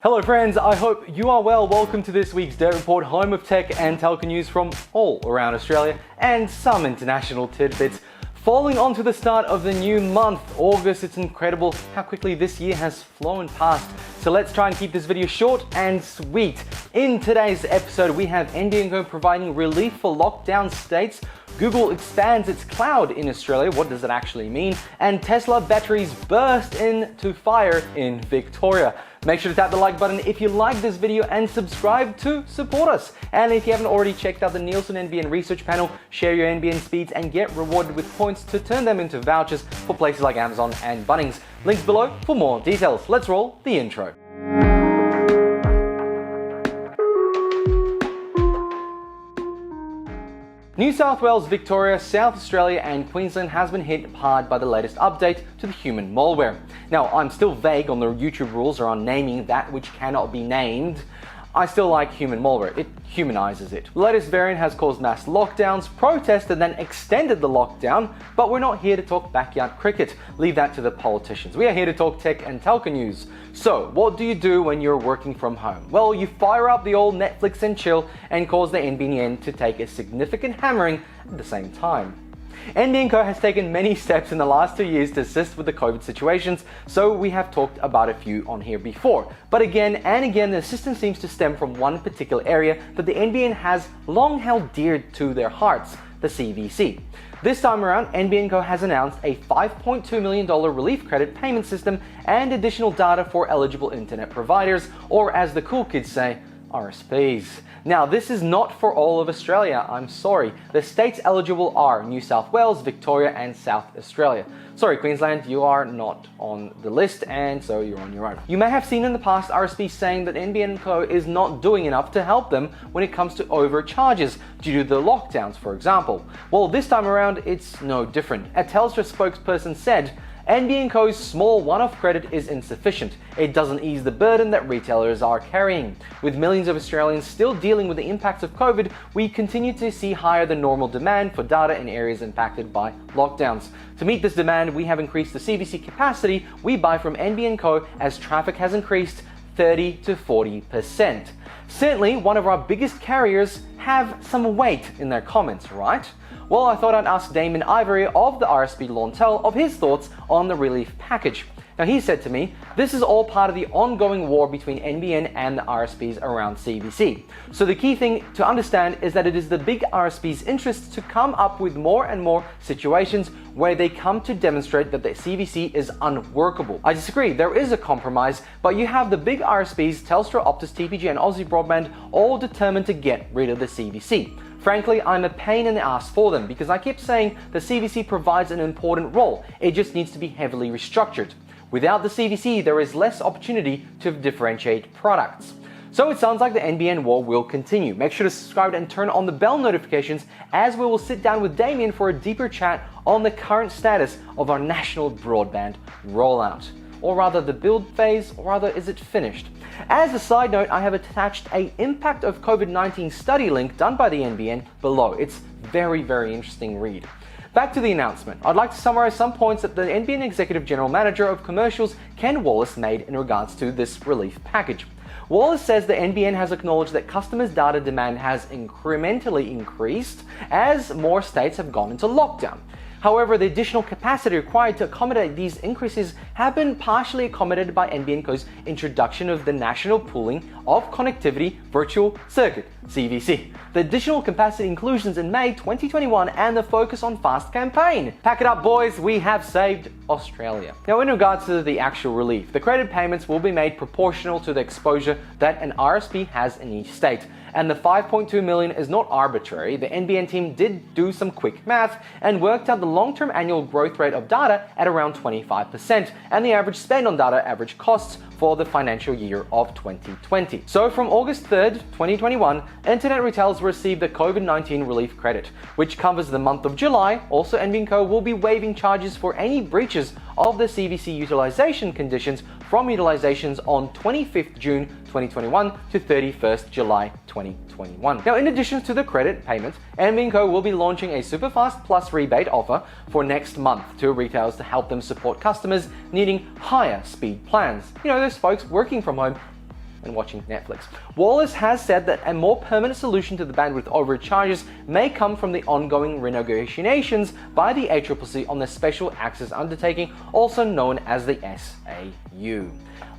Hello friends, I hope you are well. Welcome to this week's Dirt Report, home of tech and telco news from all around Australia and some international tidbits. Falling onto the start of the new month, August, it's incredible how quickly this year has flown past. So let's try and keep this video short and sweet. In today's episode, we have NBN providing relief for lockdown states, Google expands its cloud in Australia, what does it actually mean? And Tesla batteries burst into fire in Victoria. Make sure to tap the like button if you like this video and subscribe to support us. And if you haven't already checked out the Nielsen NBN research panel, share your NBN speeds and get rewarded with points to turn them into vouchers for places like Amazon and Bunnings. Links below for more details. Let's roll the intro. New South Wales, Victoria, South Australia and Queensland has been hit hard by the latest update to the human malware. Now, I'm still vague on the YouTube rules around naming that which cannot be named. I still like human malware, it humanizes it. The latest variant has caused mass lockdowns, protests and then extended the lockdown, but we're not here to talk backyard cricket. Leave that to the politicians. We are here to talk tech and telco news. So, what do you do when you're working from home? Well, you fire up the old Netflix and chill and cause the NBN to take a significant hammering at the same time. NBN has taken many steps in the last 2 years to assist with the COVID situations, so we have talked about a few on here before. But again and again, the assistance seems to stem from one particular area that the NBN has long held dear to their hearts, the CVC. This time around, NBN has announced a $5.2 million relief credit payment system and additional data for eligible internet providers, or as the cool kids say, RSPs. Now, this is not for all of Australia, I'm sorry. The states eligible are New South Wales, Victoria and South Australia. Sorry Queensland, you are not on the list and so you're on your own. You may have seen in the past RSPs saying that NBN is not doing enough to help them when it comes to overcharges due to the lockdowns, for example. Well, this time around, it's no different. A Telstra spokesperson said, NBN's small one-off credit is insufficient. It doesn't ease the burden that retailers are carrying. With millions of Australians still dealing with the impacts of COVID, we continue to see higher than normal demand for data in areas impacted by lockdowns. To meet this demand, we have increased the CVC capacity we buy from NBN as traffic has increased 30 to 40%. Certainly, one of our biggest carriers have some weight in their comments, right? Well, I thought I'd ask Damon Ivory of the RSP Launtel of his thoughts on the relief package. Now, he said to me, this is all part of the ongoing war between NBN and the RSPs around CVC. So the key thing to understand is that it is the big RSPs' interest to come up with more and more situations where they come to demonstrate that the CVC is unworkable. I disagree, there is a compromise, but you have the big RSPs, Telstra, Optus, TPG and Aussie Broadband, all determined to get rid of the CVC. Frankly, I'm a pain in the ass for them because I keep saying the CVC provides an important role. It just needs to be heavily restructured. Without the CVC, there is less opportunity to differentiate products. So it sounds like the NBN war will continue. Make sure to subscribe and turn on the bell notifications as we will sit down with Damien for a deeper chat on the current status of our national broadband rollout. Or rather the build phase, or rather is it finished? As a side note, I have attached an impact of COVID-19 study link done by the NBN below. It's very interesting read. Back to the announcement. I'd like to summarize some points that the NBN Executive General Manager of Commercials, Ken Wallace, made in regards to this relief package. Wallace says the NBN has acknowledged that customers' data demand has incrementally increased as more states have gone into lockdown. However, the additional capacity required to accommodate these increases have been partially accommodated by NBN's introduction of the National Pooling of Connectivity Virtual Circuit, CVC. The additional capacity inclusions in May 2021 and the focus on fast campaign. Pack it up, boys, we have saved Australia. Now, in regards to the actual relief, the credit payments will be made proportional to the exposure that an RSP has in each state. And the $5.2 million is not arbitrary. The NBN team did do some quick math and worked out the long-term annual growth rate of data at around 25% and the average spend on data average costs for the financial year of 2020. So from August 3rd, 2021, internet retailers received the COVID-19 relief credit, which covers the month of July. Also, NBN will be waiving charges for any breaches of the CVC utilization conditions from utilizations on 25th June 2021 to 31st July 2021. Now, in addition to the credit payment, NBN will be launching a Superfast Plus rebate offer for next month to retailers to help them support customers needing higher speed plans. You know, those folks working from home and watching Netflix. Wallace has said that a more permanent solution to the bandwidth overcharges may come from the ongoing renegotiations by the ACCC on the Special Access Undertaking, also known as the SAU.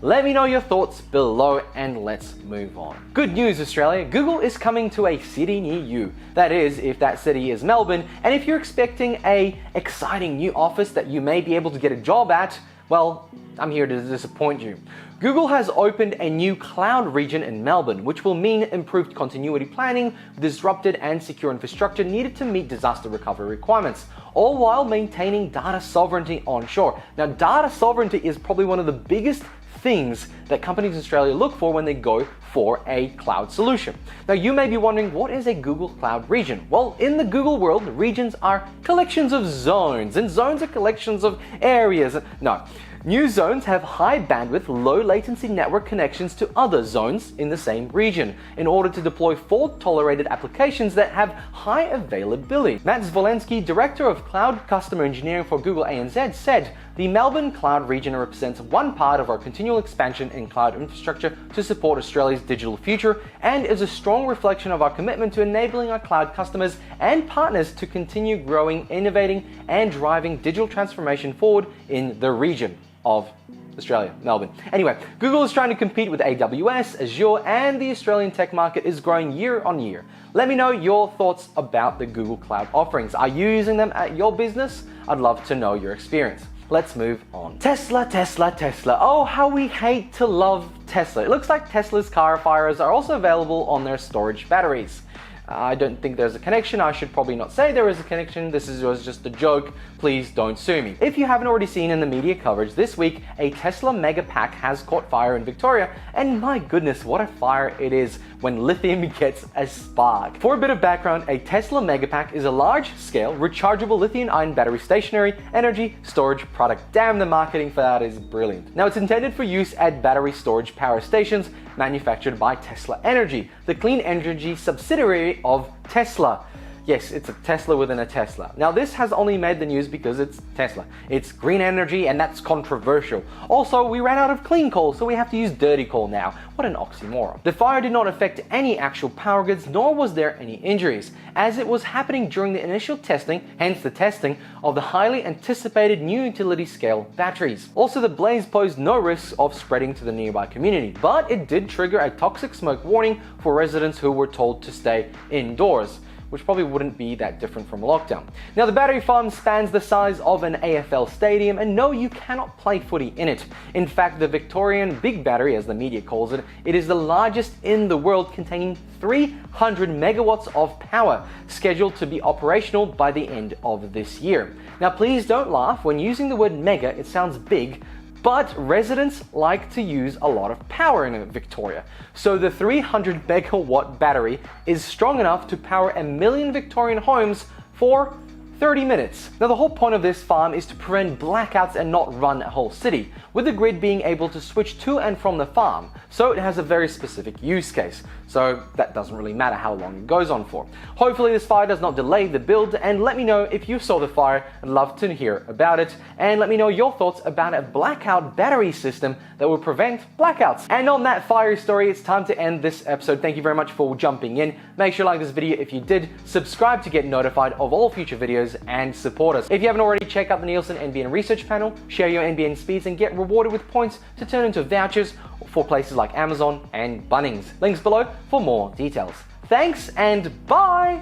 Let me know your thoughts below and let's move on. Good news, Australia, Google is coming to a city near you. That is, if that city is Melbourne, and if you're expecting an exciting new office that you may be able to get a job at, well, I'm here to disappoint you. Google has opened a new cloud region in Melbourne, which will mean improved continuity planning, disrupted and secure infrastructure needed to meet disaster recovery requirements, all while maintaining data sovereignty onshore. Now, data sovereignty is probably one of the biggest things that companies in Australia look for when they go for a cloud solution. Now, you may be wondering, what is a Google Cloud region? Well, in the Google world, regions are collections of zones, and zones are collections of areas. No. New zones have high bandwidth, low latency network connections to other zones in the same region in order to deploy fault-tolerated applications that have high availability. Matt Zvolensky, Director of Cloud Customer Engineering for Google ANZ, said, "The Melbourne Cloud region represents one part of our continual expansion in cloud infrastructure to support Australia's digital future and is a strong reflection of our commitment to enabling our cloud customers and partners to continue growing, innovating, and driving digital transformation forward in the region of Australia, Melbourne." Anyway, Google is trying to compete with AWS, Azure, and the Australian tech market is growing year on year. Let me know your thoughts about the Google Cloud offerings. Are you using them at your business? I'd love to know your experience. Let's move on. Tesla, Tesla, Tesla. Oh, how we hate to love Tesla. It looks like Tesla's car fires are also available on their storage batteries. I don't think there's a connection. I should probably not say there is a connection. This was just a joke. Please don't sue me. If you haven't already seen in the media coverage this week, a Tesla mega pack has caught fire in Victoria, and my goodness, what a fire it is when lithium gets a spark. For a bit of background, a Tesla mega pack is a large-scale rechargeable lithium-ion battery stationary energy storage product. Damn, the marketing for that is brilliant. Now, it's intended for use at battery storage power stations manufactured by Tesla Energy, the clean energy subsidiary of Tesla. Yes, it's a Tesla within a Tesla. Now, this has only made the news because it's Tesla. It's green energy, and that's controversial. Also, we ran out of clean coal, so we have to use dirty coal now. What an oxymoron. The fire did not affect any actual power grids, nor was there any injuries, as it was happening during the initial testing, hence the testing, of the highly anticipated new utility scale batteries. Also, the blaze posed no risk of spreading to the nearby community, but it did trigger a toxic smoke warning for residents who were told to stay indoors, which probably wouldn't be that different from a lockdown. Now, the battery farm spans the size of an AFL stadium, and no, you cannot play footy in it. In fact, the Victorian Big Battery, as the media calls it, it is the largest in the world, containing 300 megawatts of power, scheduled to be operational by the end of this year. Now, please don't laugh. When using the word mega, it sounds big, but residents like to use a lot of power in Victoria. So the 300 megawatt battery is strong enough to power 1 million Victorian homes for 30 minutes. Now, the whole point of this farm is to prevent blackouts and not run a whole city, with the grid being able to switch to and from the farm. So it has a very specific use case. So that doesn't really matter how long it goes on for. Hopefully this fire does not delay the build, and let me know if you saw the fire. I'd love to hear about it, and let me know your thoughts about a blackout battery system that will prevent blackouts. And on that fiery story, it's time to end this episode. Thank you very much for jumping in. Make sure you like this video if you did, subscribe to get notified of all future videos, and support us. If you haven't already, check out the Nielsen NBN research panel, share your NBN speeds, and get rewarded with points to turn into vouchers for places like Amazon and Bunnings. Links below for more details. Thanks and bye!